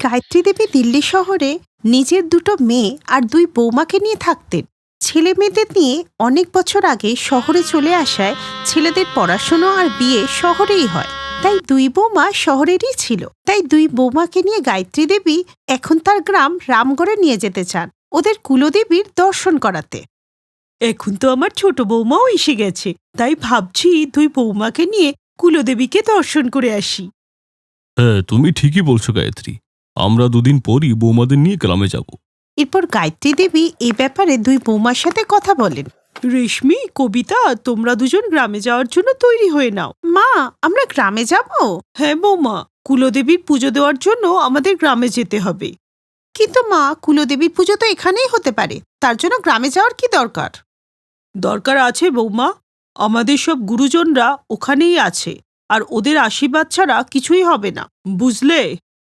গায়ত্রী দেবী দিল্লি শহরে নিজের দুটো মেয়ে আর দুই বৌমাকে নিয়ে থাকতেন। ছেলে মেয়েদের নিয়ে অনেক বছর আগে শহরে চলে আসায় ছেলেদের পড়াশোনা আর বিয়ে শহরেই হয়, তাই দুই বৌমা শহরেরই ছিল। তাই দুই বৌমাকে নিয়ে গায়ত্রী দেবী এখন তার গ্রাম রামগড়ে নিয়ে যেতে চান ওদের কুলদেবীর দর্শন করাতে। এখন তো আমার ছোট বৌমাও এসে গেছে, তাই ভাবছি দুই বৌমাকে নিয়ে কুলদেবীকে দর্শন করে আসি। হ্যাঁ, তুমি ঠিকই বলছো গায়ত্রী, আমরা দুদিন পরই বৌমাদের নিয়ে গ্রামে যাব। এরপর গায়ত্রী দেবী এই ব্যাপারে দুই বৌমার সাথে কথা বলেন। রেশমি, কবিতা, তোমরা দুজন গ্রামে যাওয়ার জন্য তৈরি হয়ে নাও। মা, আমরা গ্রামে যাব? হ্যাঁ বৌমা, কুলদেবীর পুজো দেওয়ার জন্য আমাদের গ্রামে যেতে হবে। কিন্তু মা, কুলদেবীর পুজো তো এখানেই হতে পারে, তার জন্য গ্রামে যাওয়ার কি দরকার? দরকার আছে বৌমা, আমাদের সব গুরুজনরা ওখানেই আছে, আর ওদের আশীর্বাদ ছাড়া কিছুই হবে না, বুঝলে?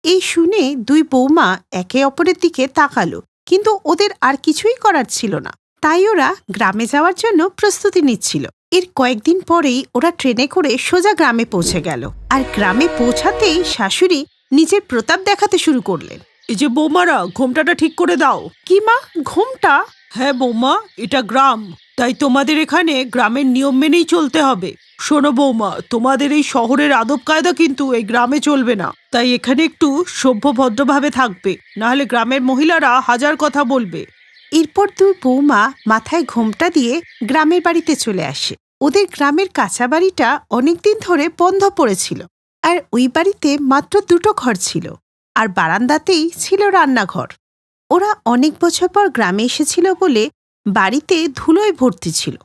এই শুনে দুই বৌমা একে অপরের দিকে তাকালো, কিন্তু ওদের আর কিছুই করার ছিল না, তাই ওরা গ্রামে যাওয়ার জন্য প্রস্তুতি নিচ্ছিল। এর কয়েকদিন পরেই ওরা ট্রেনে করে সোজা গ্রামে পৌঁছে গেল, আর গ্রামে পৌঁছাতেই শাশুড়ি নিজের প্রতাপ দেখাতে শুরু করলেন। এই যে বৌমারা, ঘোমটাটা ঠিক করে দাও। কি মা, ঘোমটা? হ্যাঁ বৌমা, এটা গ্রাম, তাই তোমাদের এখানে গ্রামের নিয়ম মেনেই চলতে হবে। শোনো বৌমা, তোমাদের এই শহরের আদব কায়দা কিন্তু এই গ্রামে চলবে না, তাই এখানে একটু সভ্য ভদ্রভাবে থাকবে, নাহলে গ্রামের মহিলারা হাজার কথা বলবে। এরপর দুই বৌমা মাথায় ঘোমটা দিয়ে গ্রামের বাড়িতে চলে আসে। ওদের গ্রামের কাঁচা বাড়িটা অনেকদিন ধরে বন্ধ পড়েছিল, আর ওই বাড়িতে মাত্র দুটো ঘর ছিল, আর বারান্দাতেই ছিল রান্নাঘর। ওরা অনেক বছর পর গ্রামে এসেছিল বলে বাড়িতে ধুলোয় ভর্তি ছিল।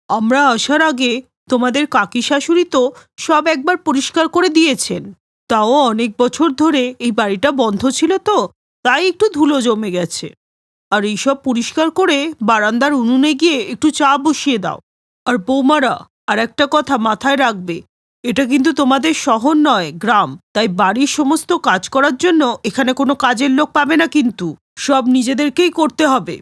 আমরা আসার আগে তোমাদের কাকি শাশুড়ি তো সব একবার পরিষ্কার করে দিয়েছেন, তাও অনেক বছর ধরে এই বাড়িটা বন্ধ ছিল তো, তাই একটু ধুলো জমে গেছে। আর এইসব পরিষ্কার করে বারান্দার উনুনে গিয়ে একটু চা বসিয়ে দাও। আর বৌমারা, আর একটা কথা মাথায় রাখবে, এটা কিন্তু তোমাদের শহর নয়, গ্রাম, তাই বাড়ির সমস্ত কাজ করার জন্য এখানে কোনো কাজের লোক পাবে না, কিন্তু সব নিজেদেরকেই করতে হবে।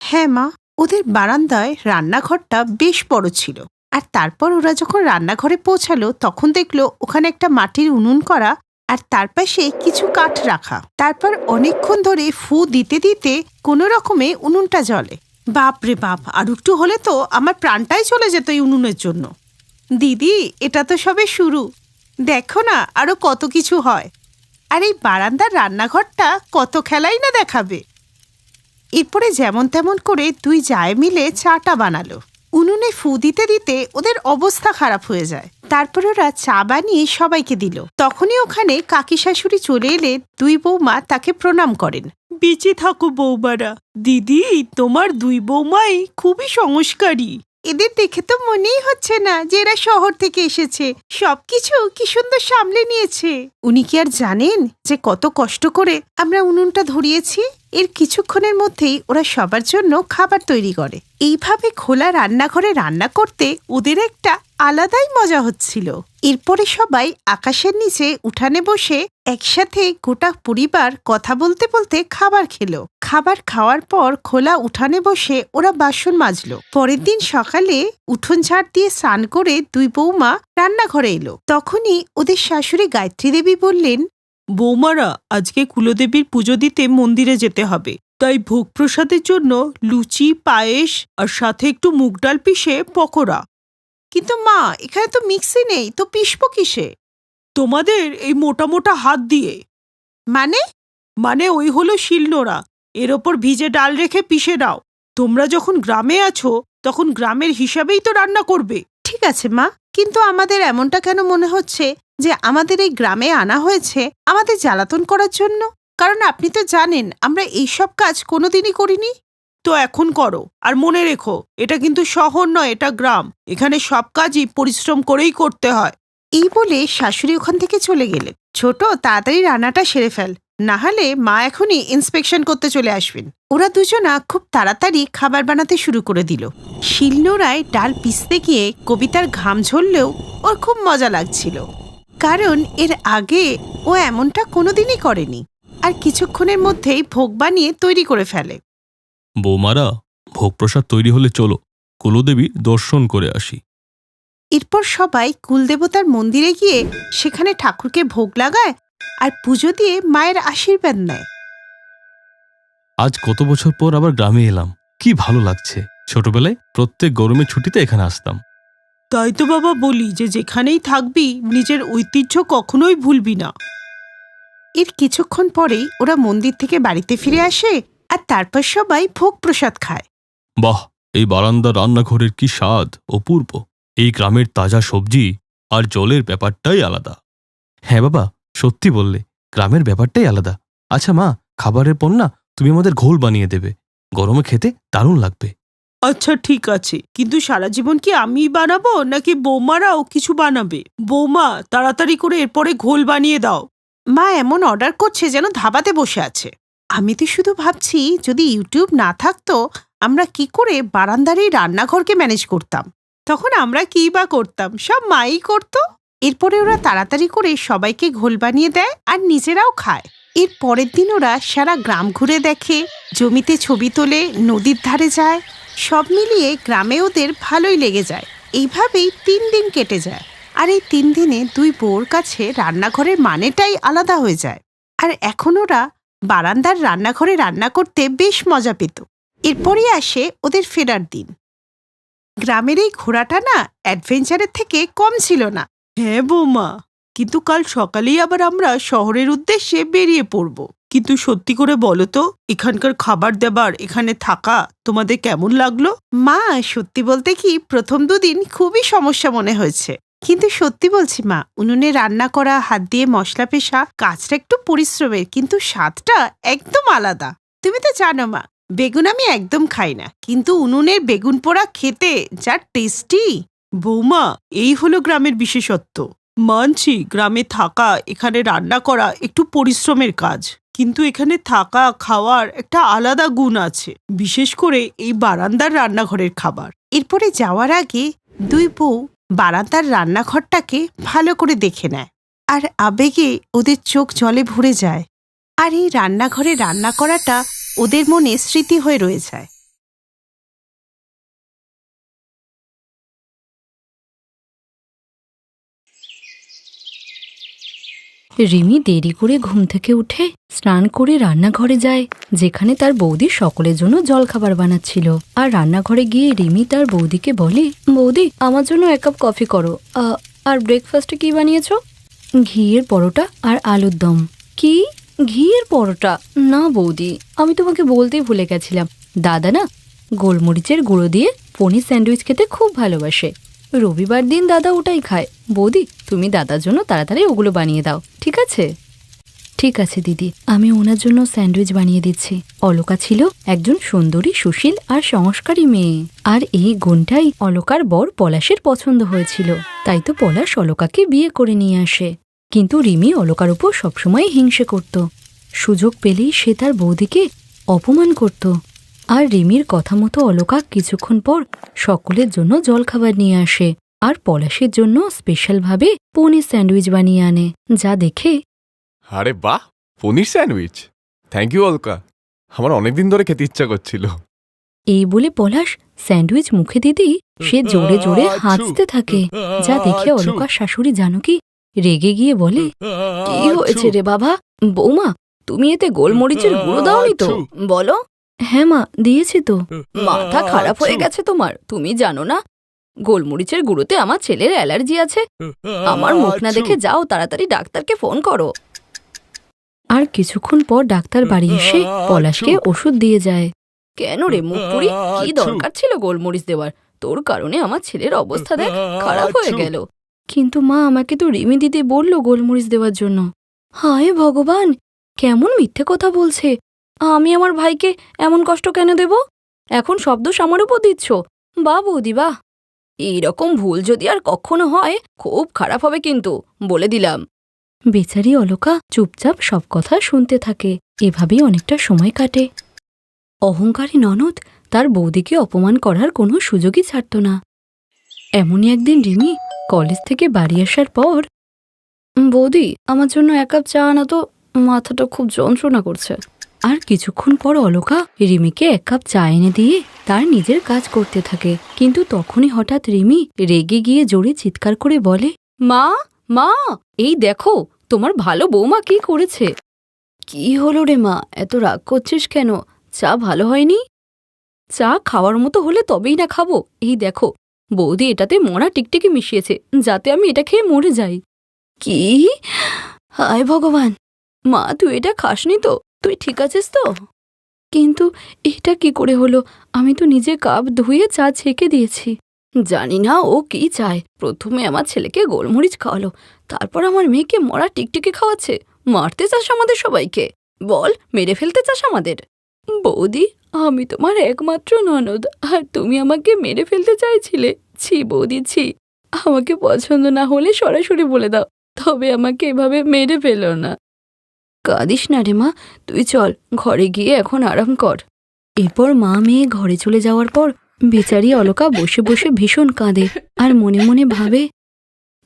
হ্যাঁ মা, ওদের বারান্দায় রান্নাঘরটা বেশ বড় ছিল, আর তারপর ওরা যখন রান্নাঘরে পৌঁছালো তখন দেখলো ওখানে একটা মাটির উনুন করা, আর তার পাশে কিছু কাঠ রাখা। তারপর অনেকক্ষণ ধরে ফু দিতে দিতে কোনো রকমে উনুনটা জ্বলে। বাপ রে বাপ, আর একটু হলে তো আমার প্রাণটাই চলে যেত এই উনুনের জন্য। দিদি, এটা তো সবে শুরু, দেখো না আরো কত কিছু হয়, আর এই বারান্দার রান্নাঘরটা কত খেলাই না দেখাবে। এরপরে যেমন তেমন করে দুই জায়ে মিলে চাটা বানালো। উনুনে ফু দিতে দিতে ওদের অবস্থা খারাপ হয়ে যায়। তারপর ওরা চা বানিয়ে সবাইকে দিল। তখনই ওখানে কাকি শাশুড়ি চলে এলে দুই বৌমা তাকে প্রণাম করেন। বেঁচে থাকো বৌমারা, দিদি তোমার দুই বৌমাই খুবই সংস্কারী। এদের দেখে তো মনেই হচ্ছে না যে এরা শহর থেকে এসেছে, সবকিছু কি সুন্দর সামলে নিয়েছে। উনি কি আর জানেন যে কত কষ্ট করে আমরা উনুনটা ধরিয়েছি? এর কিছুক্ষণের মধ্যেই ওরা সবার জন্য খাবার তৈরি করে। এইভাবে খোলা রান্নাঘরে রান্না করতে ওদের একটা আলাদাই মজা হচ্ছিল। এরপরে সবাই আকাশের নিচে উঠানে বসে একসাথে গোটা পরিবার কথা বলতে বলতে খাবার খেলো। খাবার খাওয়ার পর খোলা উঠানে বসে ওরা বাসন মাজলো। পরের দিন সকালে উঠোন ঝাড় দিয়ে স্নান করে দুই বৌমা রান্নাঘরে এলো। তখনই ওদের শাশুড়ি গায়ত্রী দেবী বললেন, বৌমারা, আজকে কুলদেবীর পুজো দিতে মন্দিরে যেতে হবে, তাই ভোগ প্রসাদের জন্য লুচি, পায়েস আর সাথে একটু মুগ ডাল পিষে পকোড়া। কিন্তু মা, এখানে তো মিক্সি নেই, তো পিষবো কিসে? তোমাদের এই মোটা মোটা হাত দিয়ে। মানে ওই হলো শিলনোড়া, এর ওপর ভিজে ডাল রেখে পিষে নাও। তোমরা যখন গ্রামে আছো তখন গ্রামের হিসাবেই তো রান্না করবে। ঠিক আছে মা, কিন্তু আমাদের এমনটা কেন মনে হচ্ছে যে আমাদের এই গ্রামে আনা হয়েছে আমাদের জ্বালাতন করার জন্য? কারণ আপনি তো জানেন আমরা এইসব কাজ কোনোদিনই করিনি। তো এখন করো, আর মনে রেখো এটা কিন্তু শহর নয়, এটা গ্রাম, এখানে সব কাজই পরিশ্রম করেই করতে হয়। এই বলে শাশুড়ি ওখান থেকে চলে গেলেন। ছোট, তাড়াতাড়ি রান্নাটা সেরে ফেল, না হলে মা এখনই ইন্সপেকশন করতে চলে আসবেন। ওরা দুজনা খুব তাড়াতাড়ি খাবার বানাতে শুরু করে দিল। শিলনোড়ায় ডাল পিষতে গিয়ে কবিতার ঘাম ঝরলেও ওর খুব মজা লাগছিল, কারণ এর আগে ও এমনটা কোনোদিনই করেনি। আর কিছুক্ষণের মধ্যেই ভোগ বানিয়ে তৈরি করে ফেলে। বৌমারা, ভোগ প্রসাদ তৈরি হলে চলো কুলদেবী দর্শন করে আসি। এরপর সবাই কুলদেবতার মন্দিরে গিয়ে সেখানে ঠাকুরকে ভোগ লাগায় আর পুজো দিয়ে মায়ের আশীর্বাদ নেয়। আজ কত বছর পর আবার গ্রামে এলাম, কি ভালো লাগছে। ছোটবেলায় প্রত্যেক গরমের ছুটিতে এখানে আসতাম। তাই তো বাবা বলি যে যেখানেই থাকবি নিজের ঐতিহ্য কখনোই ভুলবি না। এর কিছুক্ষণ পরেই ওরা মন্দির থেকে বাড়িতে ফিরে আসে আর তারপর সবাই ভোগ প্রসাদ খায়। বাহ, এই বারান্দার রান্নাঘরের কি স্বাদ, অপূর্ব। এই গ্রামের তাজা সবজি আর জলের ব্যাপারটাই আলাদা। হ্যাঁ বাবা, সত্যি বললে, গ্রামের ব্যাপারটাই আলাদা। আচ্ছা মা, খাবারের পর না তুমি আমাদের ঘোল বানিয়ে দেবে, গরমে খেতে দারুণ লাগবে। আচ্ছা ঠিক আছে, কিন্তু সারা জীবন কি আমি বানাবো নাকি বৌমারাও কিছু বানাবে? বৌমা, তাড়াতাড়ি করে এরপরে ঘোল বানিয়ে দাও। মা এমন অর্ডার করছে যেন ধাবাতে বসে আছে। আমি তো শুধু ভাবছি যদি ইউটিউব না থাকতো আমরা কি করে বারান্দার এই রান্নাঘরকে ম্যানেজ করতাম। তখন আমরা কি বা করতাম, সব মাই করতো। এরপরে ওরা তাড়াতাড়ি করে সবাইকে ঘোল বানিয়ে দেয় আর নিজেরাও খায়। এর পরের দিন ওরা সারা গ্রাম ঘুরে দেখে, জমিতে ছবি তোলে, নদীর ধারে যায়। সব মিলিয়ে গ্রামে ওদের ভালোই লেগে যায়। এইভাবেই 3 দিন কেটে যায়। আর এই 3 দিনে দুই বউর কাছে রান্নাঘরের মানেটাই আলাদা হয়ে যায়। আর এখন ওরা বারান্দার রান্নাঘরে রান্না করতে বেশ মজা পেত। এরপরই আসে ওদের ফেরার দিন। গ্রামের এই ঘোরাটা না অ্যাডভেঞ্চারের থেকে কম ছিল না। হ্যাঁ বৌমা, কিন্তু কাল সকালেই আবার আমরা শহরের উদ্দেশ্যে বেরিয়ে পড়ব। কিন্তু সত্যি করে বলো তো, এখানকার খাবার দাবার, এখানে থাকা তোমাদের কেমন লাগলো? মা, সত্যি বলতে কি প্রথম 2 দিন খুবই সমস্যা মনে হয়েছে। কিন্তু সত্যি বলছি মা, উনুনে রান্না করা, হাত দিয়ে মশলা পেশা কাজটা একটু পরিশ্রমের, কিন্তু স্বাদটা একদম আলাদা। তুমি তো জানো মা, বেগুন আমি একদম খাই না, কিন্তু উনুনের বেগুন পোড়া খেতে যা টেস্টি। বৌমা, এই হলো গ্রামের বিশেষত্ব। মানছি গ্রামে থাকা, এখানে রান্না করা একটু পরিশ্রমের কাজ, কিন্তু এখানে থাকা খাওয়ার একটা আলাদা গুণ আছে, বিশেষ করে এই বারান্দার রান্নাঘরের খাবার। এরপরে যাওয়ার আগে দুই বউ বারান্দার রান্নাঘরটাকে ভালো করে দেখে নেয় আর আবেগে ওদের চোখ জলে ভরে যায়। আর এই রান্নাঘরে রান্না করাটা ওদের মনে স্মৃতি হয়ে রয়ে যায়। রিমি দেরি করে ঘুম থেকে উঠে স্নান করে রান্নাঘরে যায়, যেখানে তার বৌদি সকলের জন্য জলখাবার বানাচ্ছিল। আর রান্নাঘরে গিয়ে রিমি তার বৌদিকে বলে, বৌদি আমার জন্য 1 কাপ কফি করো। আর ব্রেকফাস্টে কি বানিয়েছো? ঘিয়ের পরোটা আর আলুর দম। কি, ঘিয়ের পরোটা? না বৌদি, আমি তোমাকে বলতেই ভুলে গেছিলাম, দাদা না গোলমরিচের গুঁড়ো দিয়ে পনির স্যান্ডউইচ খেতে খুব ভালোবাসে। রবিবার দিন দাদা ওটাই খায়। বৌদি, তুমি দাদার জন্য তাড়াতাড়ি ওগুলো বানিয়ে দাও, ঠিক আছে? ঠিক আছে দিদি, আমি ওনার জন্য স্যান্ডউইচ বানিয়ে দিচ্ছি। অলকা ছিল একজন সুন্দরী, সুশীল আর সংস্কারী মেয়ে। আর এই গুণটাই অলকার বর পলাশের পছন্দ হয়েছিল। তাই তো পলাশ অলকাকে বিয়ে করে নিয়ে আসে। কিন্তু রিমি অলকার উপর সবসময় হিংসে করত। সুযোগ পেলেই সে তার বৌদিকে অপমান করত। আর রিমির কথা মতো অলকা কিছুক্ষণ পর সকলের জন্য জলখাবার নিয়ে আসে আর পলাশের জন্য স্পেশালভাবে পনির স্যান্ডউইচ বানিয়ে আনে, যা দেখে আরে বাহ, পনির স্যান্ডউইচ! থ্যাংক ইউ অলকা, আমার অনেকদিন ধরে খেতে ইচ্ছা করছিল। এই বলে পলাশ স্যান্ডউইচ মুখে দিতেই সে জোরে জোরে হাসতে থাকে, যা দেখে অলকার শাশুড়ি জানকী রেগে গিয়ে বলে, কি হয়েছে রে বাবা? বৌমা, তুমি এতে গোলমরিচের গুঁড়ো দাওনি তো? বলো। হ্যাঁ মা, দিয়েছি তো। মাথা খারাপ হয়ে গেছে তোমার? তুমি জানো না গোলমরিচের গুঁড়োতে আমার ছেলের অ্যালার্জি আছে? আমার মুখ না দেখে যাও, তাড়াতাড়ি ডাক্তারকে ফোন করো। আর কিছুক্ষণ পর ডাক্তার বাড়ি এসে পলাশকে ওষুধ দিয়ে যায়। কেন রে মুখপুরি, কি দরকার ছিল গোলমরিচ দেওয়ার? তোর কারণে আমার ছেলের অবস্থা দেখ খারাপ হয়ে গেল। কিন্তু মা, আমাকে তো রিমি দিদি বলল গোলমরিচ দেওয়ার জন্য। হায় ভগবান, কেমন মিথ্যে কথা বলছে! আমি আমার ভাইকে এমন কষ্ট কেন দেব? এখন সব দোষ আমার উপর দিচ্ছ? বা বৌদি বাহ, এইরকম ভুল যদি আর কখনো হয় খুব খারাপ হবে কিন্তু, বলে দিলাম। বেচারি অলকা চুপচাপ সব কথা শুনতে থাকে। এভাবেই অনেকটা সময় কাটে। অহংকারী ননদ তার বৌদিকে অপমান করার কোনো সুযোগই ছাড়ত না। এমনই একদিন রিমি কলেজ থেকে বাড়ি আসার পর, বৌদি আমার জন্য 1 কাপ চা আনা তো, মাথাটা খুব যন্ত্রণা করছে। আর কিছুক্ষণ পর অলকা রিমিকে 1 কাপ চা এনে দিয়ে তার নিজের কাজ করতে থাকে। কিন্তু তখনই হঠাৎ রিমি রেগে গিয়ে জোরে চিৎকার করে বলে, মা মা, এই দেখো তোমার ভালো বৌমা কি করেছে? কি হলো রে মা, এত রাগ করছিস কেন? চা ভালো হয়নি? চা খাওয়ার মতো হলে তবেই না খাবো। এই দেখো, বৌদি এটাতে মরা টিকটিকি মিশিয়েছে, যাতে আমি এটা খেয়ে মরে যাই। কি? হায় ভগবান! মা, তুই এটা খাসনি তো? তুই ঠিক আছিস তো? কিন্তু এটা কি করে হলো? আমি তো নিজে কাপ ধুয়ে চা ছেঁকে দিয়েছি। জানি না ও কি চায়। প্রথমে আমার ছেলেকে গোলমরিচ খাওয়ালো, তারপর আমার মেয়েকে মরা টিকটিকি খাওয়াচ্ছে। মারতে চাস আমাদের সবাইকে? বল, মেরে ফেলতে চাস আমাদের? বৌদি, আমি তোমার একমাত্র ননদ, আর তুমি আমাকে মেরে ফেলতে চাইছিলে? ছি বৌদি, ছি। আমাকে পছন্দ না হলে সরাসরি বলে দাও, তবে আমাকে এভাবে মেরে ফেলো না। কাঁদিস না রে মা, তুই চল ঘরে গিয়ে এখন আরাম কর। এরপর মা মেয়ে ঘরে চলে যাওয়ার পর বেচারি অলকা বসে বসে ভীষণ কাঁদে আর মনে মনে ভাবে,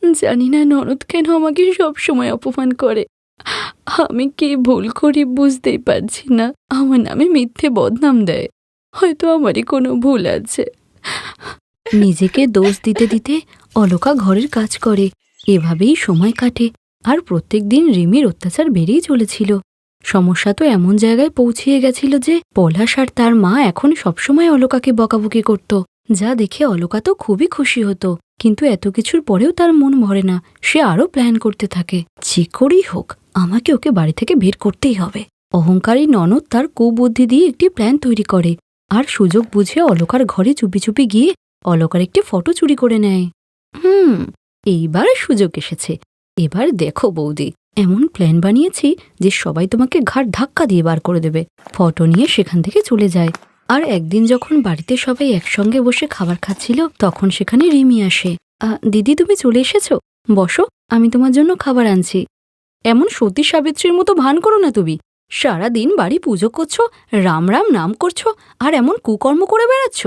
জানি না ননদ কেন আমাকে সবসময় অপমান করে। আমি কি ভুল করি বুঝতেই পারছি না। আমার নামে মিথ্যে বদনাম দেয়। হয়তো আমারই কোনো ভুল আছে। নিজেকে দোষ দিতে দিতে অলকা ঘরের কাজ করে। এভাবেই সময় কাটে। আর প্রত্যেক দিন রিমির অত্যাচার বেড়েই চলেছিল। সমস্যা তো এমন জায়গায় পৌঁছিয়ে গেছিল যে পলাশ আর তার মা এখন সবসময় অলকাকে বকাবকি করত, যা দেখে অলকা তো খুবই খুশি হতো। কিন্তু এত কিছুর পরেও তার মন ভরে না। সে আরও প্ল্যান করতে থাকে, যে করেই হোক আমাকে ওকে বাড়ি থেকে বের করতেই হবে। অহংকারী ননদ তার কুবুদ্ধি দিয়ে একটি প্ল্যান তৈরি করে আর সুযোগ বুঝে অলকার ঘরে চুপি চুপি গিয়ে অলকার একটি ফটো চুরি করে নেয়। এইবার সুযোগ এসেছে। এবার দেখো বৌদি, এমন প্ল্যান বানিয়েছি যে সবাই তোমাকে ঘাড় ধাক্কা দিয়ে বার করে দেবে। ফটো নিয়ে সেখান থেকে চলে যায়। আর একদিন যখন বাড়িতে সবাই একসঙ্গে বসে খাবার খাচ্ছিল, তখন সেখানে রিমি আসে। দিদি, তুমি চলে এসেছো? বসো, আমি তোমার জন্য খাবার আনছি। এমন সতী সাবিত্রীর মতো ভান করো না তুমি। সারাদিন বাড়ি পুজো করছো, রাম রাম নাম করছো, আর এমন কুকর্ম করে বেড়াচ্ছ।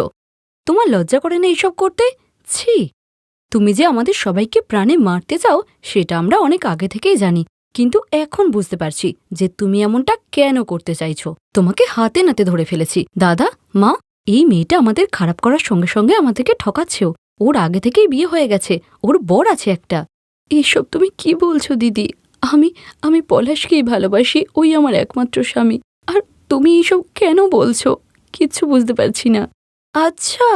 তোমার লজ্জা করে না এইসব করতে? ছি! তুমি যে আমাদের সবাইকে প্রাণে মারতে চাও সেটা আমরা অনেক আগে থেকেই জানি, কিন্তু এখন বুঝতে পারছি যে তুমি এমনটা কেন করতে চাইছো। তোমাকে হাতে নাতে ধরে ফেলেছি। দাদা, মা, এই মেয়েটা আমাদের খারাপ করার সঙ্গে সঙ্গে আমাদেরকে ঠকাচ্ছেও। ওর আগে থেকেই বিয়ে হয়ে গেছে, ওর বর আছে একটা। এসব তুমি কি বলছো দিদি? আমি পলাশকেই ভালোবাসি, ওই আমার একমাত্র স্বামী। আর তুমি এইসব কেন বলছো? কিচ্ছু বুঝতে পারছি না। আচ্ছা,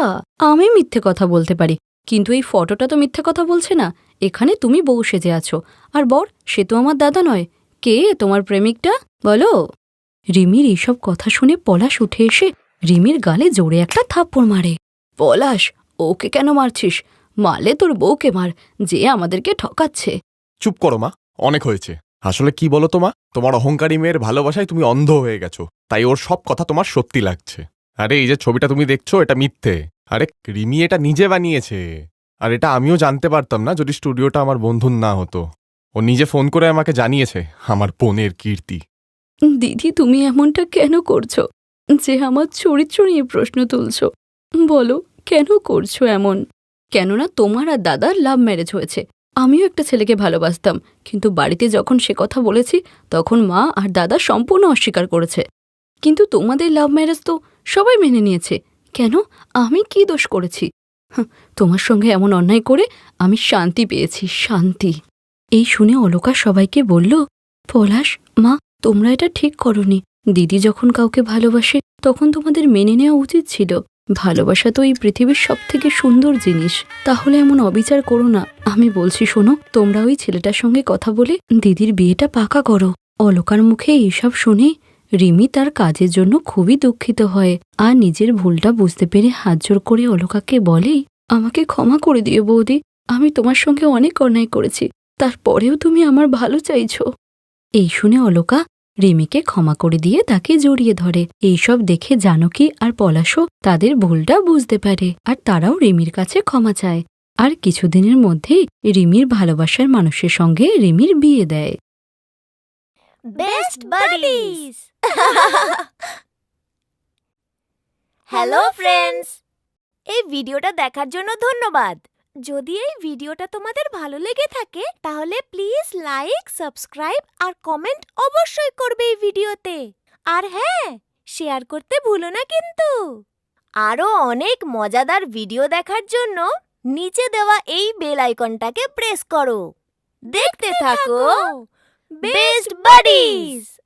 আমি মিথ্যে কথা বলতে পারি, কিন্তু এই ফটোটা তো মিথ্যে কথা বলছে না। এখানে তুমি বউ সেজে আছো, আর বর সে তো আমার দাদা নয়। কে তোমার প্রেমিকটা, বলো? রিমির এইসব কথা শুনে পলাশ উঠে এসে রিমির গালে জোরে একটা থাপ্পড় মারে। পলাশ, ওকে কেন মারছিস? মারলে তোর বউকে মার, যে আমাদেরকে ঠকাচ্ছে। চুপ করো মা, অনেক হয়েছে। আসলে কি বলো তো মা, তোমার অহংকারী মেয়ের ভালোবাসায় তুমি অন্ধ হয়ে গেছো, তাই ওর সব কথা তোমার সত্যি লাগছে। আরে এই যে ছবিটা তুমি দেখছো, এটা মিথ্যে। আরে রিমি এটা নিজে বানিয়েছে। আর এটা আমিও জানতে পারতাম না যদি স্টুডিওটা আমার বন্ধুর না হতো। ও নিজে ফোন করে আমাকে জানিয়েছে আমার বোনের কীর্তি। দিদি, তুমি এমনটা কেন করছো? যে আমার চরিত্র নিয়ে প্রশ্ন তুলছো, বলো কেন করছো এমন? কেননা তোমার আর দাদার লাভ ম্যারেজ হয়েছে। আমিও একটা ছেলেকে ভালোবাসতাম, কিন্তু বাড়িতে যখন সে কথা বলেছি তখন মা আর দাদা সম্পূর্ণ অস্বীকার করেছে। কিন্তু তোমাদের লাভ ম্যারেজ তো সবাই মেনে নিয়েছে। কেন? আমি কি দোষ করেছি? তোমার সঙ্গে এমন অন্যায় করে আমি শান্তি পেয়েছি, শান্তি। এই শুনে অলকা সবাইকে বলল, পলাশ, মা, তোমরা এটা ঠিক করনি। দিদি যখন কাউকে ভালোবাসে তখন তোমাদের মেনে নেওয়া উচিত ছিল। ভালোবাসা তো এই পৃথিবীর সবথেকে সুন্দর জিনিস। তাহলে এমন অবিচার করো না। আমি বলছি শোনো, তোমরা ওই ছেলেটার সঙ্গে কথা বলে দিদির বিয়েটা পাকা করো। অলকার মুখে এইসব শুনে রিমি তার কাজের জন্য খুবই দুঃখিত হয় আর নিজের ভুলটা বুঝতে পেরে হাত জোর করে অলকাকে বলেই, আমাকে ক্ষমা করে দিও বৌদি। আমি তোমার সঙ্গে অনেক অন্যায় করেছি, তারপরেও তুমি আমার ভালো চাইছো। এই শুনে অলকা রিমিকে ক্ষমা করে দিয়ে তাকে জড়িয়ে ধরে। এইসব দেখে জানকী আর পলাশও তাদের ভুলটা বুঝতে পারে আর তারাও রিমির কাছে ক্ষমা চায়। আর কিছুদিনের মধ্যেই রিমির ভালোবাসার মানুষের সঙ্গে রিমির বিয়ে দেয়। Best buddies. হ্যালো ফ্রেন্ডস, এই ভিডিওটা দেখার জন্য ধন্যবাদ। যদি এই ভিডিওটা তোমাদের ভালো লেগে থাকে তাহলে প্লিজ লাইক, সাবস্ক্রাইব আর কমেন্ট অবশ্যই করবে এই ভিডিওতে। আর হ্যাঁ, শেয়ার করতে ভুলো না কিন্তু। আরো অনেক মজাদার ভিডিও দেখার জন্য নিচে দেওয়া এই বেল আইকনটাকে প্রেস করো। দেখতে থাকো Best Buddies!